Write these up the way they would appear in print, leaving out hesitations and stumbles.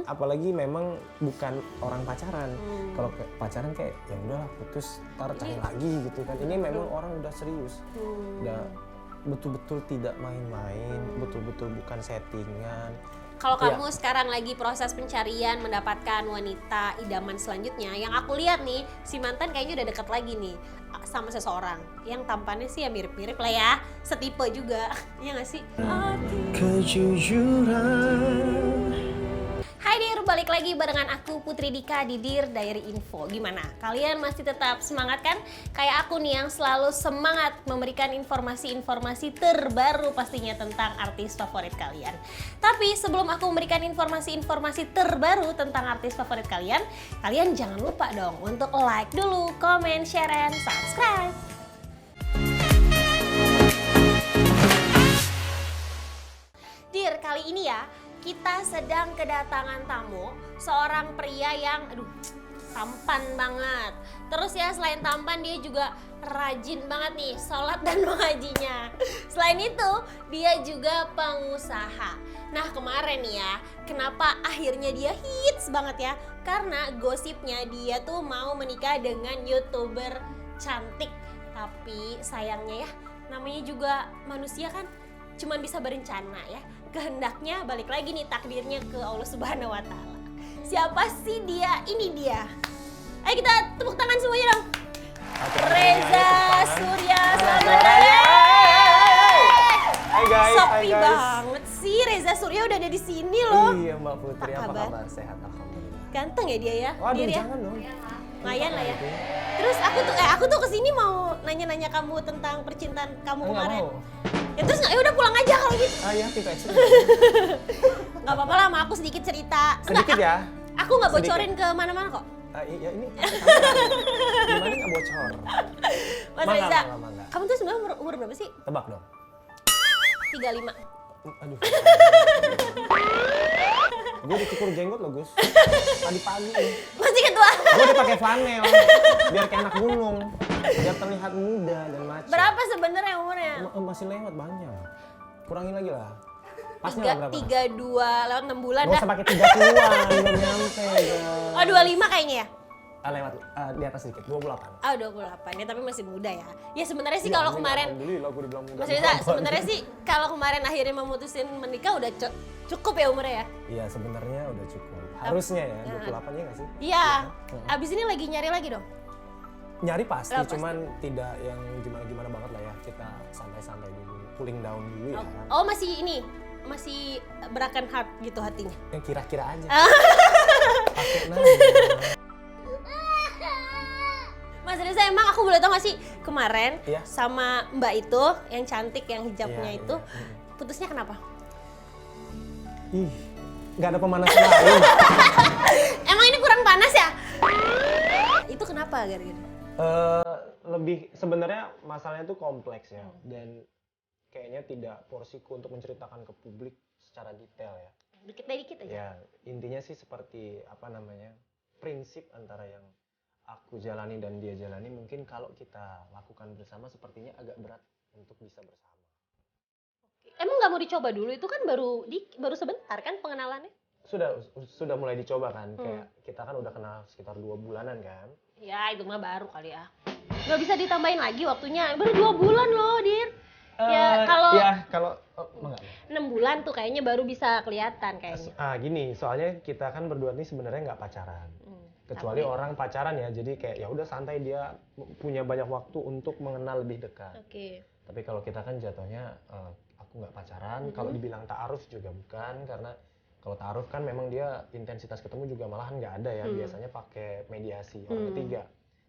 apalagi memang bukan orang pacaran. Kalau pacaran kayak ya udahlah putus, ntar cari lagi gitu kan. Ini memang orang udah serius, udah betul-betul tidak main-main, betul-betul bukan settingan. Kalau kamu sekarang lagi proses pencarian mendapatkan wanita idaman selanjutnya, yang aku lihat nih, si mantan kayaknya udah deket lagi nih sama seseorang yang tampannya sih ya mirip-mirip lah ya, setipe juga, iya nggak sih? Kejujuran. Hai Dir, balik lagi barengan aku Putri Dika di Dir Diary Info. Gimana? Kalian masih tetap semangat kan? Kayak aku nih yang selalu semangat memberikan informasi-informasi terbaru pastinya tentang artis favorit kalian. Tapi sebelum aku memberikan informasi-informasi terbaru tentang artis favorit kalian, kalian jangan lupa dong untuk like dulu, comment, share, and subscribe. Dir, kali ini ya kita sedang kedatangan tamu, seorang pria yang tampan banget. Terus ya selain tampan dia juga rajin banget nih sholat dan mengajinya. Selain itu dia juga pengusaha. Nah kemarin nih ya, kenapa akhirnya dia hits banget ya? Karena gosipnya dia tuh mau menikah dengan YouTuber cantik. Tapi sayangnya ya, namanya juga manusia kan cuman bisa berencana ya. Kehendaknya balik lagi nih takdirnya ke Allah Subhanahu wa Ta'ala. Siapa sih dia? Ini dia. Ayo kita tepuk tangan semuanya dong. Reza Surya, selamat datang. Hai guys, Sepi banget sih, Reza Surya udah ada di sini loh. Iya Mbak Putri, Apa apa kabar? kabar? Sehat alhamdulillah. Ganteng ya dia ya? Waduh, Dir ya? jangan dong. Lumayan lah ya. Terus aku tuh kesini mau nanya-nanya kamu tentang percintaan kamu Enggak kemarin. mau. Ya terus ya udah pulang aja kalau gitu. Ah ya, kita ekspor. Nggak apa-apa lah, sama aku sedikit cerita. Sedikit ya. Aku nggak bocorin ke mana-mana kok. Iya ini. Gimana nggak bocor? Mas Mangga, Reza, mangga. kamu tuh sebenarnya umur berapa sih? Tebak dong. 35. Aduh. Gue dicukur jenggot loh Gus. Pagi-pagi nih. Masih ketua. Gue udah pakai flanel biar kayak anak gunung, biar terlihat muda dan maco. Berapa sebenarnya umurnya? Masih lewat banyak. Kurangin lagi lah. Pasnya lah berapa? 32 lewat 6 bulan Gak dah. usah pakai 30-an, belum nyampe. Oh 25 kayaknya ya? Lewat di atas sedikit, 28. Oh 28 ya, tapi masih muda ya. Ya sebenarnya sih Ya, kalau ini kemarin, alhamdulillah gue dibilang muda. Mas Reza, sebenarnya sih kalau kemarin akhirnya memutusin menikah udah cukup ya umurnya ya? Iya sebenarnya udah cukup. Harusnya ya, 28 ya nggak sih? Iya. kan? Abis ini lagi nyari lagi dong? Nyari pasti, Pasti. cuman tidak yang gimana-gimana banget lah ya. Kita santai-santai dulu, cooling down dulu ya. Oh masih ini? Masih broken heart gitu hatinya? Yang kira-kira aja. Pakai nama. Mas Reza, emang aku boleh tau gak sih kemarin Iya. sama mbak itu yang cantik yang hijabnya Iya, itu iya. putusnya kenapa? Ih, nggak ada pemanasan lain. Emang ini kurang panas ya? Itu kenapa gara-gara? Lebih sebenarnya masalahnya tuh kompleks ya, dan kayaknya tidak porsiku untuk menceritakan ke publik secara detail ya. Dikit aja. Ya intinya sih seperti apa namanya, prinsip antara yang aku jalani dan dia jalani mungkin kalau kita lakukan bersama sepertinya agak berat untuk bisa bersama. Emang nggak mau dicoba dulu? Itu kan baru sebentar kan pengenalannya? Sudah mulai dicoba kan, kayak kita kan udah kenal sekitar 2 bulanan kan. Ya itu mah baru kali ya. Nggak bisa ditambahin lagi waktunya, baru 2 bulan loh Dir. Ya kalau 6 bulan tuh kayaknya baru bisa kelihatan kayaknya. gini, soalnya kita kan berdua nih sebenarnya nggak pacaran. Kecuali orang pacaran ya, jadi kayak ya udah santai, dia punya banyak waktu untuk mengenal lebih dekat. Oke. Tapi kalau kita kan jatuhnya aku nggak pacaran, kalau dibilang ta'aruf juga bukan, karena kalau ta'aruf kan memang dia intensitas ketemu juga malahan nggak ada ya, biasanya pakai mediasi orang ketiga.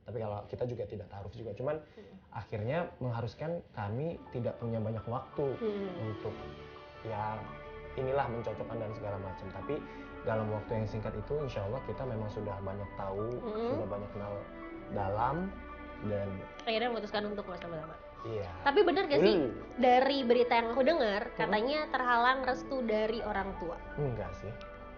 Tapi kalau kita juga tidak ta'aruf juga, cuman akhirnya mengharuskan kami tidak punya banyak waktu untuk ya inilah mencocokkan dan segala macam. Tapi dalam waktu yang singkat itu insya Allah kita memang sudah banyak tahu, sudah banyak kenal dalam, dan Akhirnya memutuskan untuk bersama-sama. iya. Tapi benar gak sih dari berita yang aku dengar katanya terhalang restu dari orang tua? Enggak sih.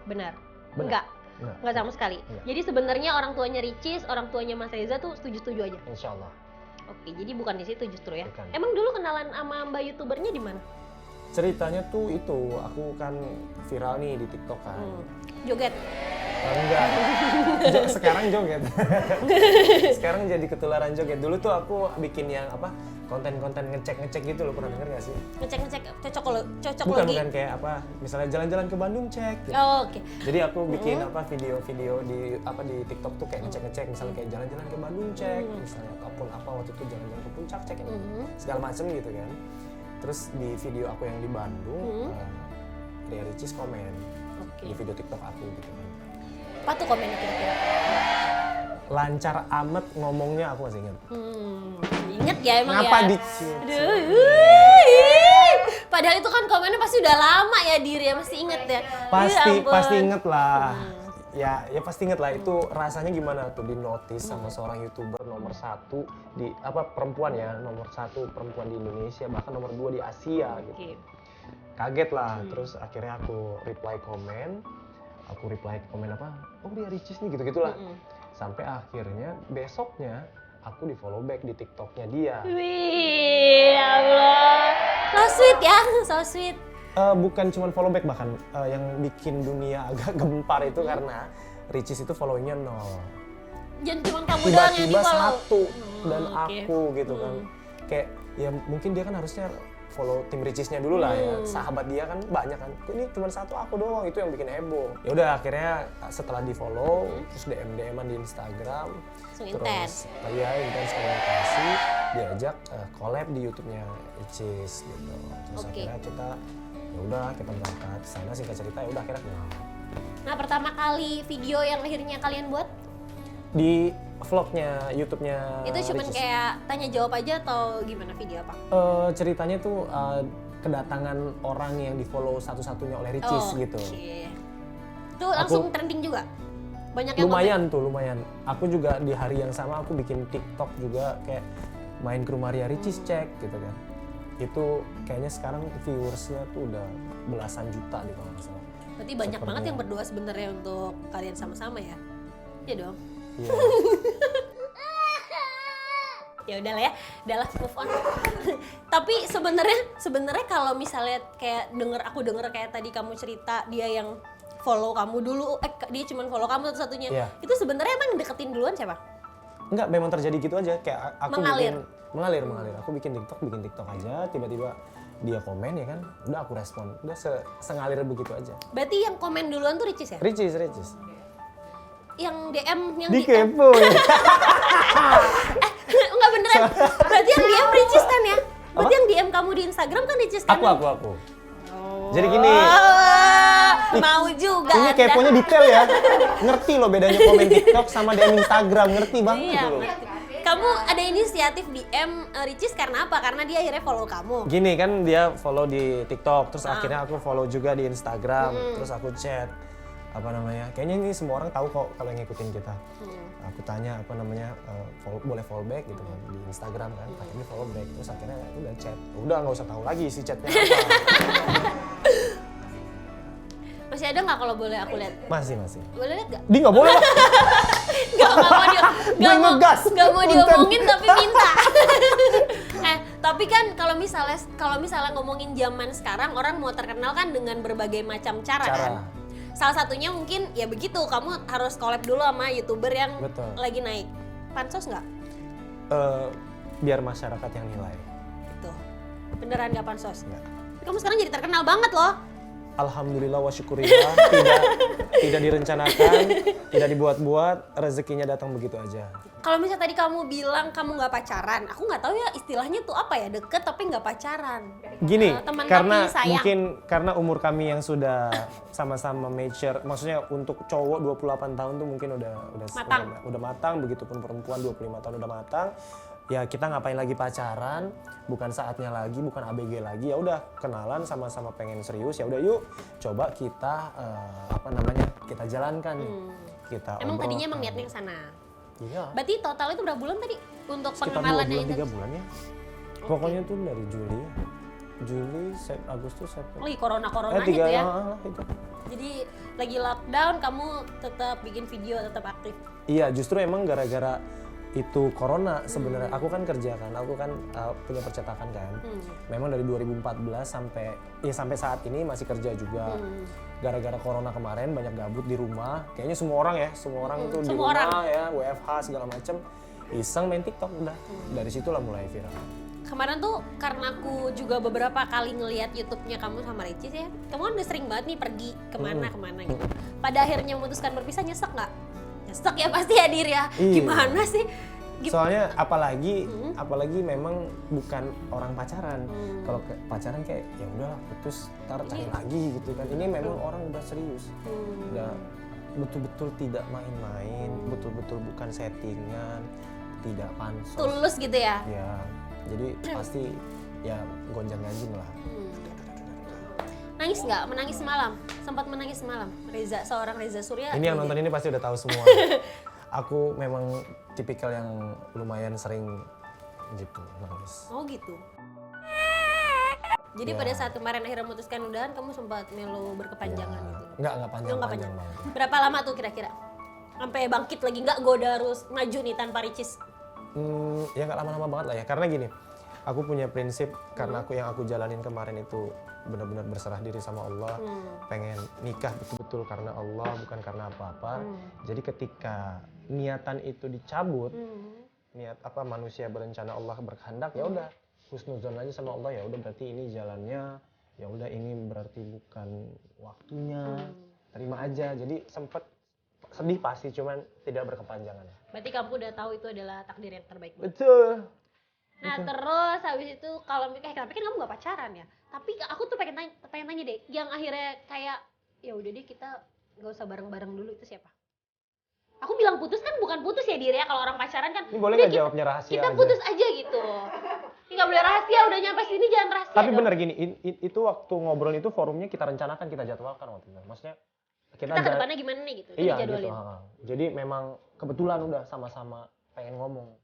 Benar? Benar. Enggak sama sekali. Enggak. Jadi sebenarnya orang tuanya Ricis, orang tuanya Mas Reza tuh setuju-setuju aja. Insya Allah. Oke, jadi bukan di situ justru ya. Bukan. Emang dulu kenalan sama mbak YouTubernya di mana? Ceritanya tuh itu, aku kan viral nih di TikTok kan. Joget. Enggak, sekarang joget. Sekarang jadi ketularan joget. Dulu tuh aku bikin yang apa, konten-konten ngecek gitu loh, pernah denger gak sih? Ngecek cocok lagi. Bukan kayak apa, misalnya jalan-jalan ke Bandung cek gitu. Oh, oke. Jadi aku bikin apa video-video di TikTok tuh kayak ngecek, misalnya kayak jalan-jalan ke Bandung cek, misalnya ataupun apa waktu itu jalan-jalan ke Puncak cek segala macem gitu kan. Terus di video aku yang di Bandung, Ria Ricis komen di video TikTok aku gitu kan. Apa tuh komennya kira-kira? Lancar amat ngomongnya, aku masih ingat. Ingat ya emang Ngapa ya? Padahal itu kan komennya pasti udah lama ya Dir ya, masih inget ya? Pasti inget lah. Ya pasti inget lah, itu rasanya gimana tuh di notice sama seorang YouTuber nomor 1 di perempuan ya, nomor 1 perempuan di Indonesia, bahkan nomor 2 di Asia gitu. Kaget lah, terus akhirnya aku reply komen apa? Oh dia Ricis nih gitu-gitulah. Sampai akhirnya besoknya aku di follow back di TikToknya dia. Wih, ya Allah. So sweet ya, so sweet. Bukan cuma follow back, bahkan yang bikin dunia agak gempar itu karena Ricis itu followingnya 0. Jangan cuma kamu doang yang di Tiba-tiba follow. 1 dan aku gitu kan. Kayak ya mungkin dia kan harusnya follow tim Ricisnya dulu lah ya. Sahabat dia kan banyak kan. Kok ini cuma 1 aku doang, itu yang bikin heboh. Ya udah akhirnya setelah di-follow terus DM-an di Instagram. Intens. Iya, intens komunikasi, diajak collab di YouTube-nya Ricis gitu. Terus akhirnya kita berangkat ke sana, singkat cerita ya udah akhirnya kenal. Nah, pertama kali video yang akhirnya kalian buat Di vlognya YouTube-nya itu cuman Ricis. kayak tanya jawab aja atau gimana video apa? Ceritanya tuh kedatangan orang yang di-follow satu-satunya oleh Ricis gitu. Itu langsung trending juga? Banyak yang Lumayan. Aku juga di hari yang sama aku bikin TikTok juga kayak main ke rumah Ria Ricis cek gitu kan. Itu kayaknya sekarang viewersnya tuh udah belasan juta di kalau nggak salah. Berarti banyak banget yang berdoa sebenarnya untuk kalian sama-sama ya? Iya dong. Iya. Ya udahlah ya, udahlah move on. Tapi sebenarnya kalau misalnya kayak aku denger kayak tadi kamu cerita dia yang follow kamu dulu, dia cuma follow kamu satu-satunya. Iya. Itu sebenarnya emang deketin duluan siapa? Enggak, memang terjadi gitu aja, kayak aku Mengalir. mengalir. Aku bikin TikTok aja, tiba-tiba dia komen ya kan, udah aku respon, udah sengalir begitu aja. Berarti yang komen duluan tuh Ricis ya? Ricis. Yang DM yang Dikepo ya. Enggak beneran. Berarti yang DM Ricis kan ya? Berarti yang DM kamu di Instagram kan Ricis kan? Aku. Jadi gini. Mau juga Ini Anda. keponya detail ya. Ngerti loh bedanya komen TikTok sama DM Instagram, ngerti banget Iya, gitu loh. ngerti. Kamu ada inisiatif DM Ricis karena apa? Karena dia akhirnya follow kamu. Gini kan dia follow di TikTok, terus akhirnya aku follow juga di Instagram, terus aku chat kayaknya ini semua orang tahu kok kalau yang ngikutin kita. Aku tanya boleh follow back gitu kan di Instagram kan, akhirnya follow back, terus akhirnya udah chat, udah nggak usah tahu lagi si chatnya apa. Masih ada nggak kalau boleh aku lihat? Masih. Boleh lihat nggak? Dia nggak boleh lah. Nggak mau Punten. diomongin tapi minta. Tapi kan kalau misalnya ngomongin zaman sekarang orang mau terkenal kan dengan berbagai macam cara. Kan? Salah satunya mungkin ya begitu, kamu harus collab dulu sama YouTuber yang lagi naik. Pansos nggak? Biar masyarakat yang nilai. Itu. Beneran nggak pansos? Nggak. Kamu sekarang jadi terkenal banget loh. Alhamdulillah wa syukurillah, tidak direncanakan, tidak dibuat-buat, rezekinya datang begitu aja. Kalau misalnya tadi kamu bilang kamu nggak pacaran, aku nggak tahu ya istilahnya tuh apa ya, deket tapi nggak pacaran. Gini, Teman karena tapi sayang. mungkin karena umur kami yang sudah sama-sama mature, maksudnya untuk cowok 28 tahun tuh mungkin udah matang, begitupun perempuan 25 tahun udah matang. Ya kita ngapain lagi pacaran, bukan saatnya lagi, bukan ABG lagi, ya udah kenalan sama-sama pengen serius, ya udah yuk coba kita kita jalankan nih. Kita Emang obrolkan. tadinya emang niatnya ke sana. Iya. Berarti total itu berapa bulan tadi untuk Sekitar 2 pengenalannya bulan, itu? 3 bulan ya. Pokoknya tuh dari Juli, Agustus, September. Lagi corona gitu 3 ya. itu. Jadi lagi lockdown kamu tetap bikin video, tetap aktif. Iya, justru emang gara-gara itu corona sebenarnya aku kan kerja kan, aku kan punya percetakan kan. Memang dari 2014 sampai saat ini masih kerja juga. Gara-gara corona kemarin banyak gabut di rumah. Kayaknya semua orang itu di rumah ya, WFH segala macem. Iseng main TikTok udah. Dari situlah mulai viral. Kemarin tuh karena aku juga beberapa kali ngelihat YouTube-nya kamu sama Ricis ya. Kamu kan udah sering banget nih pergi kemana-kemana gitu. Pada akhirnya memutuskan berpisah, nyesek nggak? Nyesek ya pasti ya Dir ya. Gimana sih? Soalnya apalagi memang bukan orang pacaran. Kalau pacaran kayak ya udahlah putus, ntar cari lagi gitu kan. Ini memang orang udah serius. Udah betul-betul tidak main-main, betul-betul bukan settingan, tidak pansos. Tulus gitu ya? Ya. Jadi pasti ya gonjang-ganjing lah. Nangis nggak? Menangis malam? Sempat menangis malam? Seorang Reza Surya. Ini yang nonton ini pasti udah tahu semua. Aku memang tipikal yang lumayan sering gitu nangis. Oh gitu. Jadi pada saat kemarin akhirnya memutuskan udahan, kamu sempat melo berkepanjangan gitu? Enggak panjang banget. Berapa lama tuh kira-kira? Sampai bangkit lagi nggak? Gue udah harus maju nih tanpa Ricis. Ya nggak lama-lama banget lah ya, karena gini, aku punya prinsip karena aku jalanin kemarin itu benar-benar berserah diri sama Allah, pengen nikah betul-betul karena Allah, bukan karena apa-apa. Jadi ketika niatan itu dicabut, niat manusia berencana Allah berkehendak, ya udah husnuzon aja sama Allah, ya udah berarti ini jalannya, ya udah ini berarti bukan waktunya, terima aja. Jadi sempet sedih pasti, cuman tidak berkepanjangan. Berarti kamu udah tahu itu adalah takdir yang terbaik. Betul. Nah terus habis itu kalau tapi kan kamu nggak pacaran ya. Tapi aku tuh pengen tanya deh, yang akhirnya kayak ya udah deh kita nggak usah bareng-bareng dulu, itu siapa? Aku bilang putus kan bukan putus ya Dir ya, kalau orang pacaran kan. Ini boleh nggak jawabnya rahasia kita aja? putus aja gitu. Nggak boleh rahasia, udah nyampe sini jangan rahasia. Tapi bener gini, itu waktu ngobrol itu forumnya kita rencanakan, kita jadwalkan waktu itu. Maksudnya kita ke depannya gimana nih gitu, iya, dijadwalin. Gitu. Jadi memang kebetulan udah sama-sama pengen ngomong.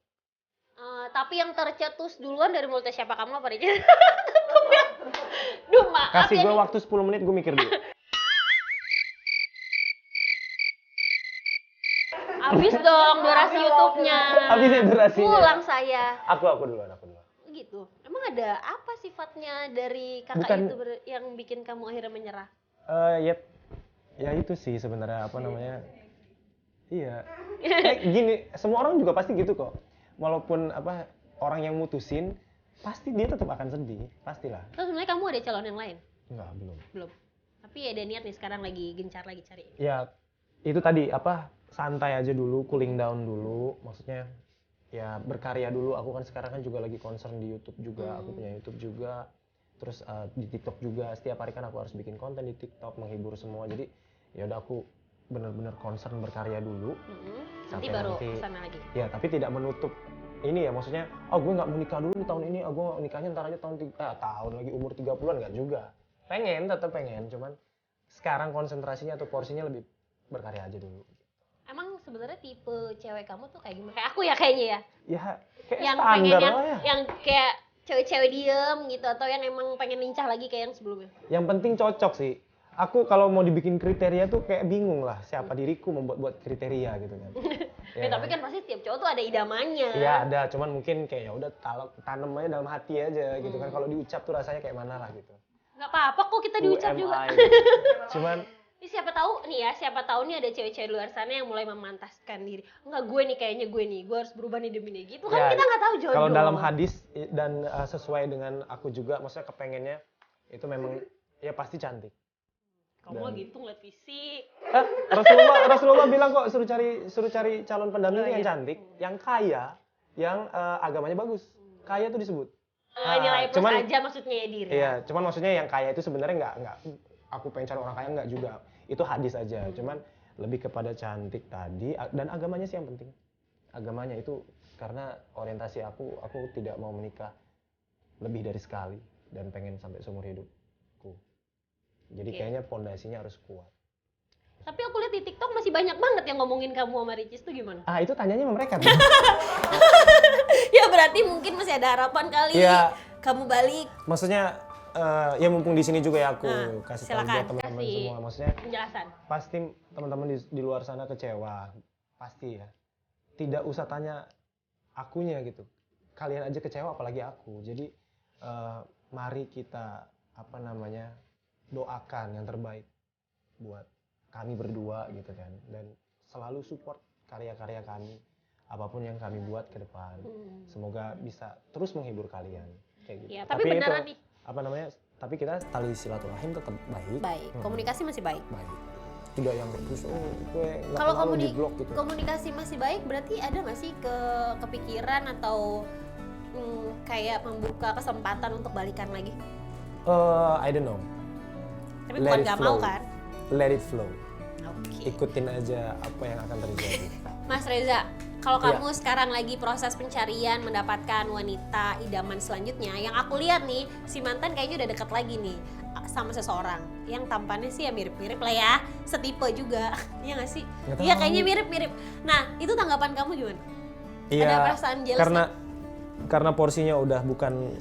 Tapi yang tercetus duluan dari mulutnya siapa, kamu apa Ricis? Duh maaf. Kasih gue waktu 10 menit, gue mikir dulu. Habis dong durasi YouTube-nya. Habis ya durasinya. Pulang saya. Aku duluan. Gitu. Emang ada apa sifatnya dari kakak Bukan, itu yang bikin kamu akhirnya menyerah? Ya itu sih sebenarnya namanya. Iya. Gini, semua orang juga pasti gitu kok. Walaupun orang yang mutusin, pasti dia tetap akan sedih, pastilah. Terus sebenarnya kamu ada calon yang lain? Enggak, belum. Tapi ada niat nih sekarang lagi gencar lagi cari. Ya, itu tadi santai aja dulu, cooling down dulu, maksudnya ya berkarya dulu. Aku kan sekarang kan juga lagi concern di YouTube juga, aku punya YouTube juga. Terus di TikTok juga, setiap hari kan aku harus bikin konten di TikTok menghibur semua. Jadi ya udah aku benar-benar concern berkarya dulu. Nanti baru kesana lagi. Ya, tapi tidak menutup ini ya, maksudnya gue nggak mau nikah dulu tahun ini, gue nikahnya ntar aja tahun lagi umur 30-an, nggak juga. Tetap pengen, cuman sekarang konsentrasinya atau porsinya lebih berkarya aja dulu. Emang sebenarnya tipe cewek kamu tuh kayak gimana? Kayak aku ya kayaknya ya. Ya, kayak yang standar pengen lah ya. Yang kayak cewek-cewek diem gitu, atau yang emang pengen lincah lagi kayak yang sebelumnya? Yang penting cocok sih. Aku kalau mau dibikin kriteria tuh kayak bingung lah, siapa diriku membuat kriteria gitu kan. Ya, tapi kan pasti tiap cowok tuh ada idamannya. Iya ada, cuman mungkin kayak ya udah tanam aja dalam hati aja gitu kan. Kalau diucap tuh rasanya kayak mana lah gitu. Nggak apa-apa kok kita diucap juga. Cuman ini siapa tahu nih ada cewek-cewek di luar sana yang mulai memantaskan diri. Enggak, gue nih kayaknya gue harus berubah nih demi dia gitu kan, kita nggak tahu jodoh. Kalau dalam hadis dan sesuai dengan aku juga, maksudnya kepengennya itu memang ya pasti cantik. Kamu mah gitu ngeliat fisik. Rasulullah bilang kok suruh cari calon pendamping yang cantik, yang kaya, yang agamanya bagus. Kaya tuh disebut. Nilai plus aja maksudnya ya Dir. Iya, cuman maksudnya yang kaya itu sebenarnya nggak aku pengen cari orang kaya, nggak juga. Itu hadis aja, cuman lebih kepada cantik tadi dan agamanya sih yang penting. Agamanya itu karena orientasi aku tidak mau menikah lebih dari sekali dan pengen sampai seumur hidupku. Jadi kayaknya fondasinya harus kuat. Tapi aku lihat di TikTok masih banyak banget yang ngomongin kamu sama Ricis tuh gimana? Itu tanyanya sama mereka. Ya berarti mungkin masih ada harapan kali kamu balik. Maksudnya ya mumpung di sini juga ya aku kasih tahu buat teman-teman semua. Maksudnya penjelasan. Pasti teman-teman di luar sana kecewa. Pasti ya. Tidak usah tanya akunya gitu. Kalian aja kecewa apalagi aku. Jadi mari kita doakan yang terbaik buat kami berdua gitu kan, dan selalu support karya-karya kami apapun yang kami buat ke depan. Semoga bisa terus menghibur kalian kayak gitu. Ya, tapi beneran itu, nih. Tapi kita tali silaturahim tetap baik. Baik, komunikasi masih baik. Baik. Tidak yang terus gue nggak Kalau mau di blok gitu. komunikasi masih baik, berarti ada nggak sih kepikiran atau kayak membuka kesempatan untuk balikan lagi? I don't know. Tapi bukan nggak mau kan? Let it flow. Oke. Ikutin aja apa yang akan terjadi. Mas Reza, kalau Iya. kamu sekarang lagi proses pencarian mendapatkan wanita idaman selanjutnya, yang aku lihat nih, si mantan kayaknya udah deket lagi nih sama seseorang yang tampannya sih ya mirip-mirip lah ya, setipe juga. Iya nggak sih? Nggak Iya tahu. kayaknya mirip-mirip. Nah, itu tanggapan kamu gimana? Iya. Ada perasaan jealous Karena porsinya udah bukan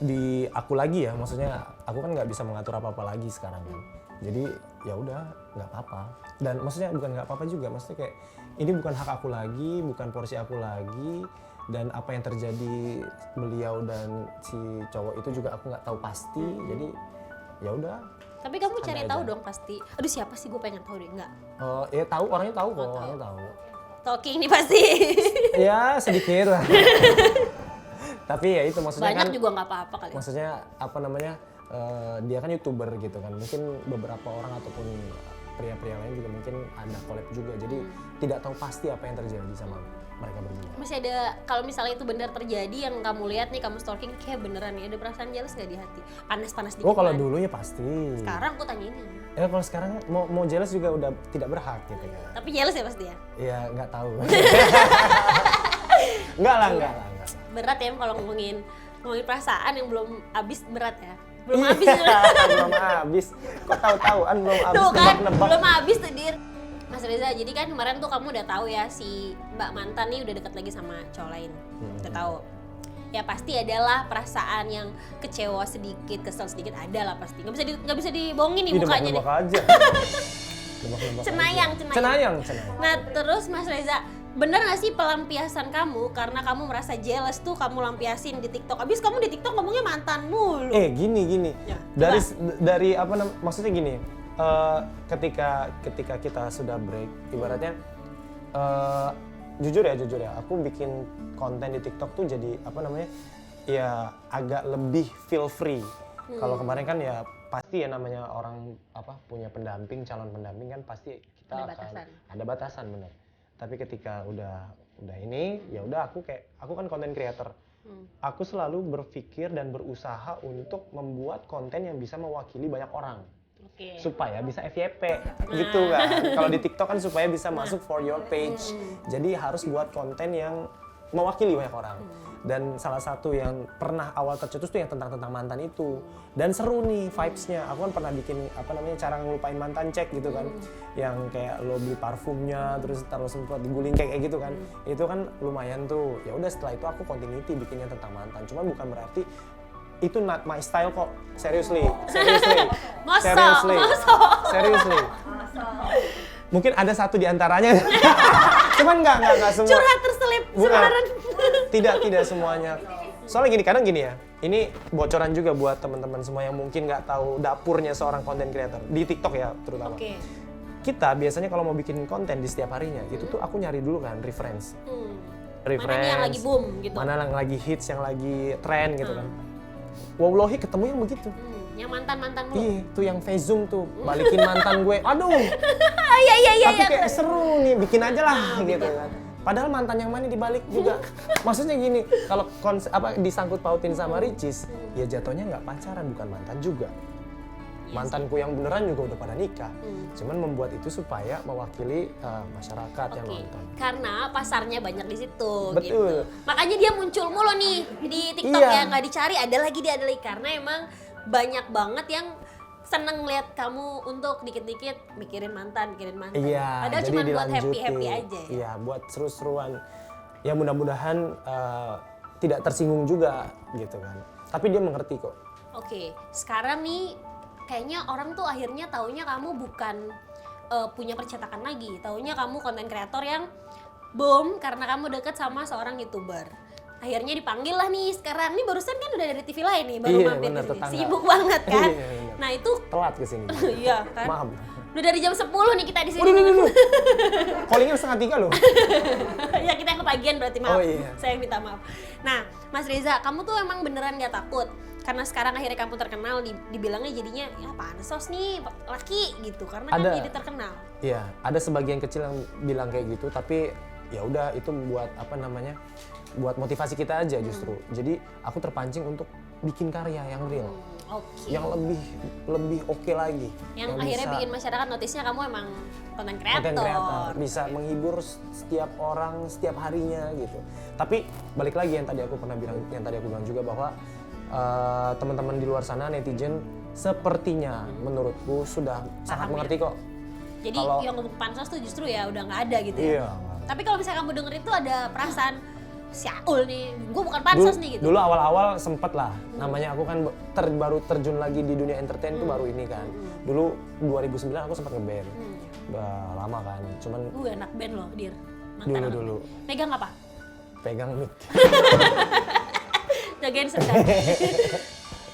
di aku lagi ya, maksudnya aku kan nggak bisa mengatur apa-apa lagi sekarang kan. Jadi ya udah nggak apa-apa. Dan maksudnya bukan nggak apa-apa juga, maksudnya kayak ini bukan hak aku lagi, bukan porsi aku lagi, dan apa yang terjadi beliau dan si cowok itu juga aku nggak tahu pasti. Jadi ya udah. Tapi kamu Ada cari aja. tahu dong pasti. Aduh siapa sih, gue pengen tahu deh. Enggak. Ya tahu, orangnya tahu kok, tahu. orangnya tahu. Talking nih pasti. Ya sedikit lah. Tapi ya itu maksudnya Banyak kan. juga nggak apa-apa kali. Maksudnya dia kan YouTuber gitu kan, mungkin beberapa orang ataupun pria-pria lain juga mungkin ada collab juga, jadi tidak tahu pasti apa yang terjadi sama mereka berdua. Masih ada, kalau misalnya itu benar terjadi yang kamu lihat nih, kamu stalking, kayak beneran nih ada perasaan jealous nggak di hati? Panas-panas dikit Oh kalau kan? dulu ya pasti. Sekarang aku tanyain ya. Kalau sekarang mau jealous juga udah tidak berhak gitu ya. Tapi jealous ya pasti ya? Ya nggak tahu. Enggak lah. Berat ya kalau ngomongin perasaan yang belum habis, berat ya? Iya, Belum habis ya? belum habis. Kok tahu-tahuan belum habis, Tuh kan, nebak-nebak. belum habis tuh Dir. Mas Reza, jadi kan kemarin tuh kamu udah tahu ya si Mbak mantan nih udah deket lagi sama cowok lain. Udah tahu. Ya pasti adalah perasaan yang kecewa sedikit, kesel sedikit, ada lah pasti. Nggak bisa dibohongin nih Ih, mukanya nih. nebak-nebak aja. Nebak-nebak Cenayang. aja. Cenayang. Nah terus Mas Reza, bener gak sih pelampiasan kamu karena kamu merasa jealous tuh kamu lampiasin di TikTok? Abis kamu di TikTok ngomongnya mantan mulu. Gini. Ya, Dari maksudnya gini. Ketika kita sudah break, ibaratnya jujur ya, aku bikin konten di TikTok tuh jadi ya agak lebih feel free. Kalau kemarin kan ya pasti ya namanya orang punya calon pendamping kan pasti kita ada batasan bener. Tapi ketika udah ini ya udah aku kan content creator. Aku selalu berpikir dan berusaha untuk membuat konten yang bisa mewakili banyak orang. Supaya bisa FYP gitu kan. Kalau di TikTok kan supaya bisa masuk for your page. Jadi harus buat konten yang mewakili banyak orang. Dan salah satu yang pernah awal tercetus tuh yang tentang mantan itu. Dan seru nih vibes-nya. Aku kan pernah bikin cara ngelupain mantan cek gitu kan. Yang kayak lo beli parfumnya terus taruh semprot diguling kayak gitu kan. Itu kan lumayan tuh. Ya udah setelah itu aku continuity bikinnya tentang mantan. Cuman bukan berarti itu not my style kok. Seriously. Seriously. Mungkin ada satu di antaranya. Cuman nggak semua. Curhat terselip sembarangan. Tidak semuanya. Soalnya kadang gini ya. Ini bocoran juga buat teman-teman semua yang mungkin nggak tahu dapurnya seorang content creator di TikTok ya terutama. Kita biasanya kalau mau bikin konten di setiap harinya, itu tuh aku nyari dulu kan reference. Mana nih yang lagi boom gitu. Mana yang lagi hits, yang lagi tren gitu kan. Wallahi ketemu yang begitu. Yang mantan lu. Iya, tuh yang face zoom tuh, balikin mantan gue. Aduh. Iya. Tapi kayak seru nih, bikin aja lah gitu kan. Padahal mantan yang mana dibalik juga. Maksudnya gini, kalau disangkut pautin sama Ricis, ya jatuhnya nggak pacaran, bukan mantan juga. Mantanku yang beneran juga udah pada nikah. Cuman membuat itu supaya mewakili masyarakat yang nonton. Karena pasarnya banyak di situ. Betul. Gitu. Makanya dia muncul mulu nih di TikTok ya, nggak dicari ada lagi karena emang banyak banget yang seneng lihat kamu untuk dikit-dikit mikirin mantan. Iya. Padahal cuma buat happy aja ya. Iya, buat seru-seruan. Ya mudah-mudahan tidak tersinggung juga gitu kan. Tapi dia mengerti kok. Oke, sekarang nih kayaknya orang tuh akhirnya taunya kamu bukan punya percetakan lagi, taunya kamu konten kreator yang boom karena kamu deket sama seorang YouTuber. Akhirnya dipanggil lah nih sekarang. Nih barusan kan udah dari TV lain nih, baru Iya, mampir bener, ke sini. tetangga. Sibuk banget kan. Iya, bener. Nah itu Telat kesini. iya kan. Maaf. Udah dari jam 10 nih kita di sini. Callingnya 2:30 loh. Ya kita yang kebagian berarti, maaf. Oh, iya. Saya yang minta maaf. Nah, Mas Reza, kamu tuh emang beneran gak takut? Karena sekarang akhirnya kamu terkenal, dibilangnya jadinya ya pansos nih, laki gitu. Karena kan Ada. jadi terkenal. Iya, ada sebagian kecil yang bilang kayak gitu, tapi ya udah itu buat apa namanya? Buat motivasi kita aja justru. Jadi aku terpancing untuk bikin karya yang real. Oke. Yang lebih oke lagi. Yang akhirnya bisa bikin masyarakat notisnya kamu emang konten content creator, kreator. bisa menghibur setiap orang setiap harinya gitu. Tapi balik lagi yang tadi aku bilang juga bahwa teman-teman di luar sana netizen sepertinya menurutku sudah sangat Paham mengerti kok. Jadi Kalau- yang ngomong pansos tuh justru ya udah nggak ada gitu ya. Iya. Tapi kalau misalnya kamu denger itu ada perasaan Syaul nih, gue bukan pansos nih gitu. Dulu awal-awal sempet lah, namanya aku kan baru terjun lagi di dunia entertain itu baru ini kan. Dulu 2009 aku sempat ngeband, udah lama kan, cuman Anak band loh, Dir. Mantan anak dulu band. Pegang apa? pegang mic. Jagain sedang.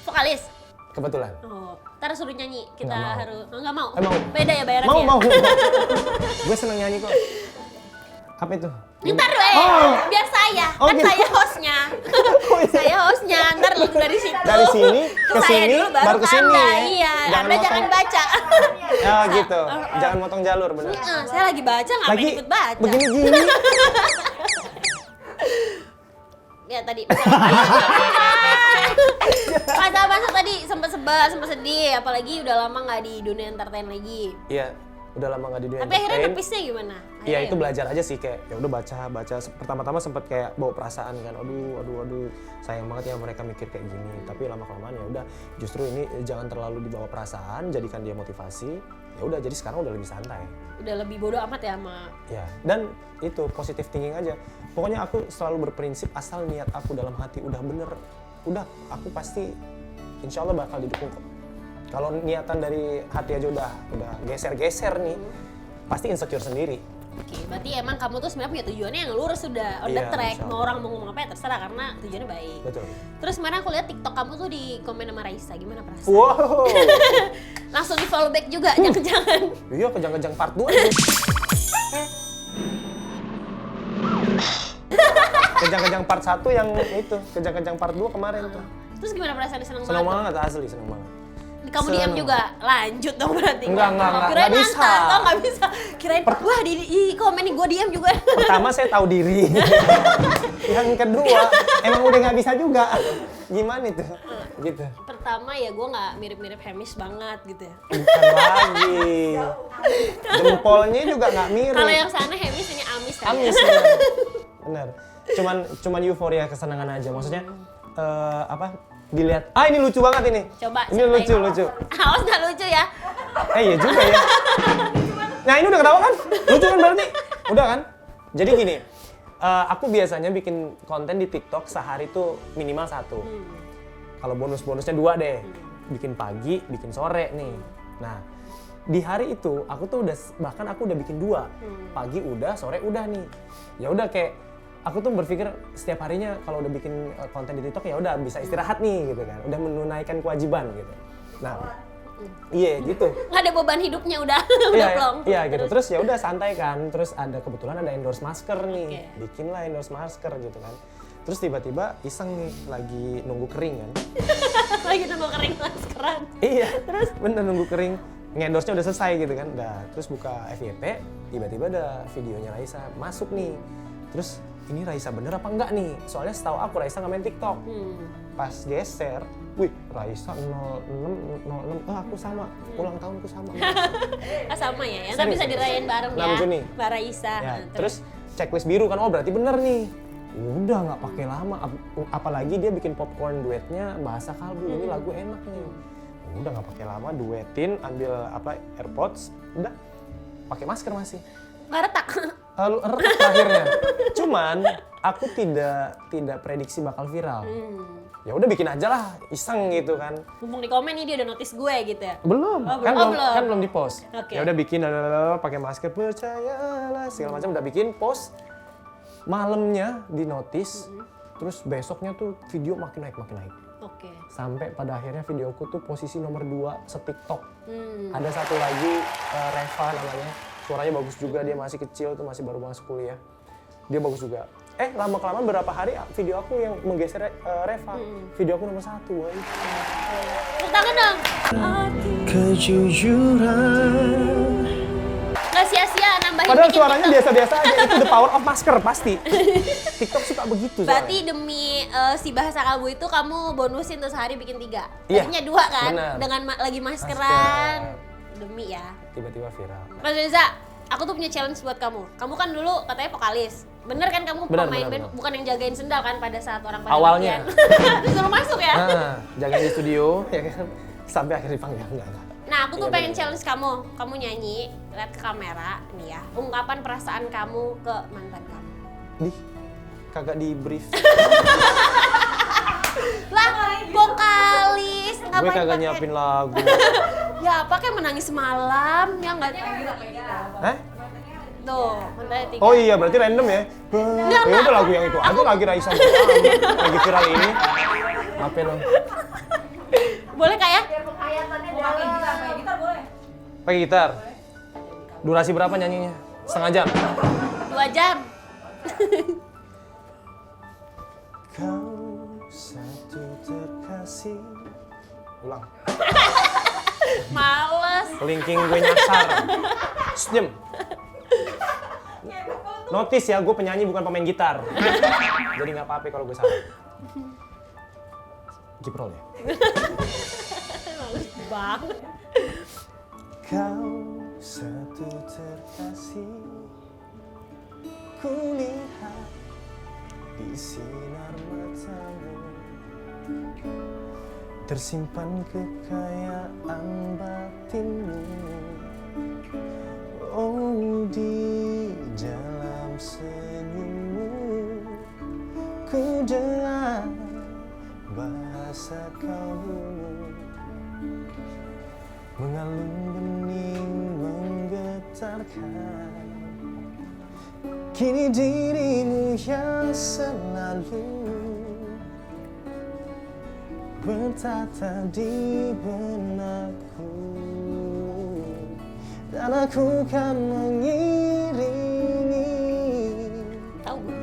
Vokalis. Kebetulan. Oh, ntar suruh nyanyi, kita Nggak mau. harus nggak mau. Mau. Beda ya bayarannya. Mau. Gue seneng nyanyi kok. Apa itu? Ntar biar saya, Oh, kan gitu. saya hostnya. Saya hostnya, ntar lu dari situ. Dari sini ke saya sini, dulu baru ke sini Anda. ya. Iya, Jangan Anda motong. jangan baca. Ya gitu, jangan motong jalur bener. Saya lagi baca, ngapain Lagi ikut baca? begini-gini. Ya tadi masa tadi sempet sebel, sempet sedih, apalagi udah lama nggak di dunia entertain lagi. Iya, udah lama gak di dunia Tapi akhirnya entertain. nepisnya gimana? Iya Akhirnya itu belajar aja sih, kayak ya udah baca. Pertama-tama sempet kayak bawa perasaan kan, aduh sayang banget ya mereka mikir kayak gini. Tapi lama kelamaan ya udah, justru ini jangan terlalu dibawa perasaan, jadikan dia motivasi. Ya udah, jadi sekarang udah lebih santai. udah lebih bodoh amat ya sama. Ya, dan itu positive thinking aja. Pokoknya aku selalu berprinsip asal niat aku dalam hati udah bener, udah aku pasti insya Allah bakal didukung kok. Kalau niatan dari hati aja udah geser-geser nih, pasti insecure sendiri. Oke, berarti emang kamu tuh sebenarnya punya tujuannya yang lurus sudah on the Iya, track. insya Mau Allah. orang mau ngomong apa ya terserah karena tujuannya baik. Betul. Terus kemarin aku lihat TikTok kamu tuh di komen sama Raisa, gimana perasaan? Wow. Langsung di follow back juga, jangan-jangan. Iya, kejang-kejang part 2. Kejang-kejang part 1 yang itu, kejang-kejang part 2 kemarin tuh. Terus gimana perasaan? Seneng Seneng banget? banget, asli seneng banget. Kamu diam Seneng. juga, lanjut dong berarti. Enggak, Kirain nggak bisa. nantang, oh nggak bisa. Kirain, wah di komen nih gue diam juga. Pertama saya tahu diri. Yang kedua, emang udah nggak bisa juga. Gimana itu? Gitu. Pertama ya gue nggak mirip-mirip Hamish banget gitu ya. Bukan lagi. Jempolnya juga nggak mirip. Kalau yang sana Hamish ini Amis kan? Amis bener. Cuman euforia kesenangan aja. Maksudnya apa? Dilihat. Ah ini lucu banget ini. Coba. Ini ceritain. lucu. Awas nggak lucu ya? Iya juga ya. Nah ini udah ketawa kan? Lucu kan berarti? Udah kan? Jadi gini, aku biasanya bikin konten di TikTok sehari tuh minimal 1. Kalau bonus-bonusnya 2 deh. Bikin pagi, bikin sore nih. Nah, di hari itu aku tuh bahkan aku udah bikin 2. Pagi udah, sore udah nih. Ya udah kayak aku tuh berpikir setiap harinya kalau udah bikin konten di TikTok ya udah bisa istirahat nih gitu kan. Udah menunaikan kewajiban gitu. Nah, iya gitu. Nggak ada beban hidupnya udah plong. Iya gitu. Terus ya udah santai kan. Terus kebetulan ada endorse masker nih. Oke. Bikinlah endorse masker gitu kan. Terus tiba-tiba iseng nih lagi nunggu kering kan. Lagi nunggu kering maskeran. Iya. Terus bener nunggu kering. Nge-endorse-nya udah selesai gitu kan. Udah. Terus buka FYP, tiba-tiba ada videonya Raisa masuk nih. Terus ini Raisa bener apa enggak nih? Soalnya setahu aku Raisa nggak main TikTok. Pas geser, wih Raisa 0606, aku sama, ulang tahunku sama. Ah, sama ya, tapi bisa dirayain bareng 6 ya. Juni. Mbak Raisa. Ya, Nah, terus checklist biru kan, oh berarti bener nih. Udah nggak pakai lama, apalagi dia bikin popcorn duetnya Bahasa Kalbu, ini lagu enak nih. Udah nggak pakai lama, duetin, ambil AirPods, udah pakai masker masih. nggak retak. Lalu retak akhirnya. Cuman aku tidak prediksi bakal viral. Ya udah bikin aja lah, iseng gitu kan. Mumpung di komen nih dia udah notice gue gitu ya. Belum, Oh, kan belum. belum, kan belum di post. Oke. Ya udah bikin pakai masker percayalah segala macam udah bikin post. Malamnya di notice, terus besoknya tuh video makin naik. Oke. Sampai pada akhirnya videoku tuh posisi nomor 2 se-TikTok. Ada satu lagi Reva namanya, suaranya bagus juga, dia masih kecil tuh, masih baru masuk kuliah. Dia bagus juga. Lama-kelamaan berapa hari video aku yang menggeser Reva. Video aku nomor 1, woy. Tepuk tangan dong. Kejujuran. Gak sia-sia nambahin Padahal dikit suaranya gitu. biasa-biasa aja, itu the power of masker pasti. TikTok suka begitu Berarti soalnya. demi si bahasa kalbu itu kamu bonusin tuh sehari bikin 3. Iya, Tadinya 2 kan? benar. Dengan lagi maskeran. Demi ya. Tiba-tiba viral. Mas Reza, aku tuh punya challenge buat kamu. Kamu kan dulu katanya vokalis. Bener kan kamu Benar, pemain benar, band, benar. bukan yang jagain sendal kan pada saat orang pada Awalnya. latihan. Disuruh masuk ya? Jagain di studio, ya kan? Sampai akhirnya dipanggil, enggak. Nah, aku tuh Iya, pengen bener. challenge kamu. Kamu nyanyi, lihat ke kamera nih ya. Ungkapan perasaan kamu ke mantan kamu. Kagak di brief. Lah, vokalis. Gue Ngapain kagak pakai- nyiapin lagu. Ya, pakai menangis semalam, ya enggak? Hah? Tuh, mantannya 3. Oh iya, berarti random ya? Ya udah lagu yang itu. Aku lagi Raisa lagi viral ini. Apa lo? Boleh Kak ya? Pakai gitar. Durasi berapa nyanyinya? Setengah jam. 2 jam. Kau satu terkasih. Ulang. Males. Kelingking gue nyasar. Diam. Notice ya, gue penyanyi bukan pemain gitar. Jadi nggak apa-apa kalau gue salah. Kiprol ya. Males banget. Kau satu terkasih, ku lihat di sinar matamu tersimpan kekayaan batinmu. Oh, di dalam senyummu ku dengar bahasa kalbumu mengalun bening menggetarkan. Kini dirimu yang selalu bertata di benakku, dan aku kan mengiringi Tahu gue.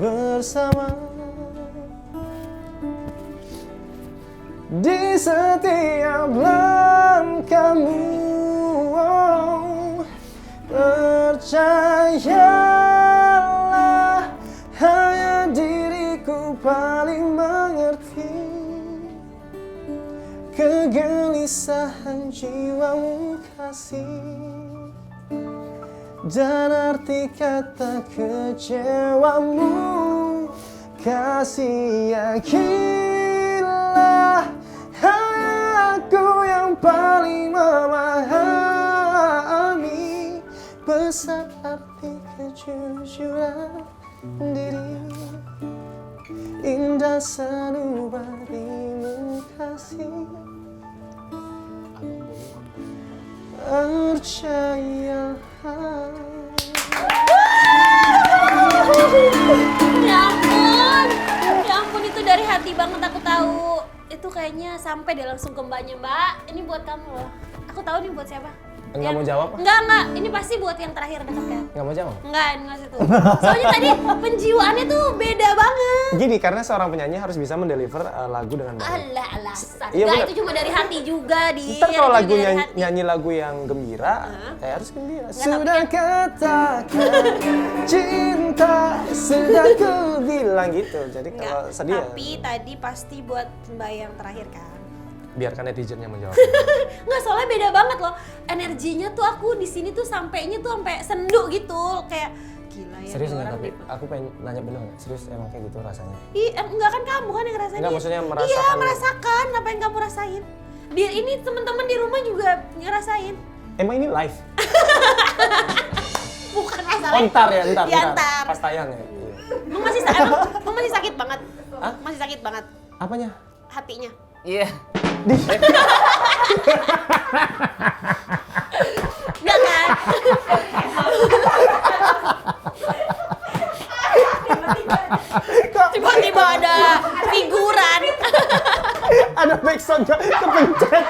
bersama di setiap langkahmu. Oh, percayalah, hanya diriku paling mengerti kegelisahan jiwamu kasih, dan arti kata kecewamu. Kasih, yakinlah, hanya aku yang paling memahami besar arti kejujuran diri. Indah sanubarimu kasih, percayalah. Ya ampun, itu dari hati banget aku tahu. Itu kayaknya sampai dia langsung ke mbaknya, Mbak. Ini buat kamu loh. Aku tahu nih buat siapa. Enggak mau jawab? Enggak. Ini pasti buat yang terakhir dekat kan. Nggak mau jawab? Enggak situ. Soalnya tadi penjiwaannya tuh beda banget. Gini, karena seorang penyanyi harus bisa mendeliver lagu dengan baik. Alah, alasan. Iya, Enggak, bener. itu cuma dari hati juga, Dir. Ntar kalau Itu lagu juga dari nyanyi, hati. nyanyi lagu yang gembira, harus gembira. tapi Sudah kan- katakan cinta, sudah ku bilang gitu. Jadi Enggak, kalau sedih ya, tapi tadi pasti buat mbak yang terakhir kan. biarkan netizennya menjawab. Nggak, soalnya beda banget loh. Energinya tuh aku di sini tuh sampainya tuh sampai sendu gitu. Kayak gila ya. Serius nih nggak orang tapi? gitu. Aku pengen nanya bener nggak? Serius emang kayak gitu rasanya? Enggak kan kamu kan yang ngerasain. Enggak, maksudnya Iya, merasakan. merasakan apa yang kamu rasain. Dia ini teman-teman di rumah juga ngerasain. Emang ini live? Bukan masalah. Ntar ya, ntar. Iya, ntar. Pas tayang ya? Iya. Emang masih sakit banget? Hah? Masih sakit banget Apanya? hatinya. Iya. Enggak kan? Astaga, kepencet.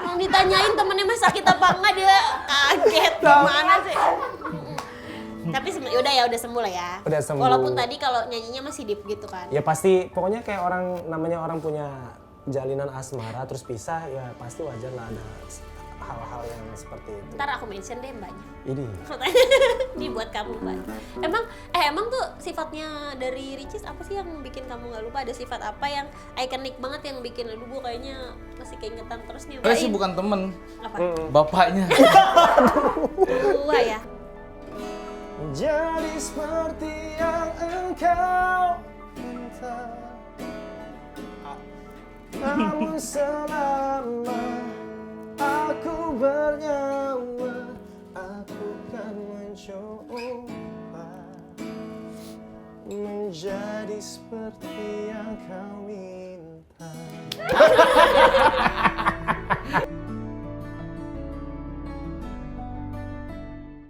Mau ditanyain temennya mah sakit apa enggak, dia kaget gimana sih. Tapi udah sembuh lah ya. Udah sembuh. Walaupun tadi kalau nyanyinya masih deep gitu kan. Ya pasti, pokoknya kayak namanya orang punya jalinan asmara terus pisah, ya pasti wajar lah ada hal-hal yang seperti itu. Ntar aku mention deh mbaknya. Ini. Ini buat kamu mbak. Emang tuh sifatnya dari Ricis apa sih yang bikin kamu nggak lupa? Ada sifat apa yang ikonik banget yang bikin aduh gue kayaknya masih keingetan terus nih mbak? Sih bukan temen, Apa? bapaknya. Wah ya. Jadi seperti yang engkau minta, namun selama aku bernyawa, aku kan mencoba menjadi seperti yang kau minta.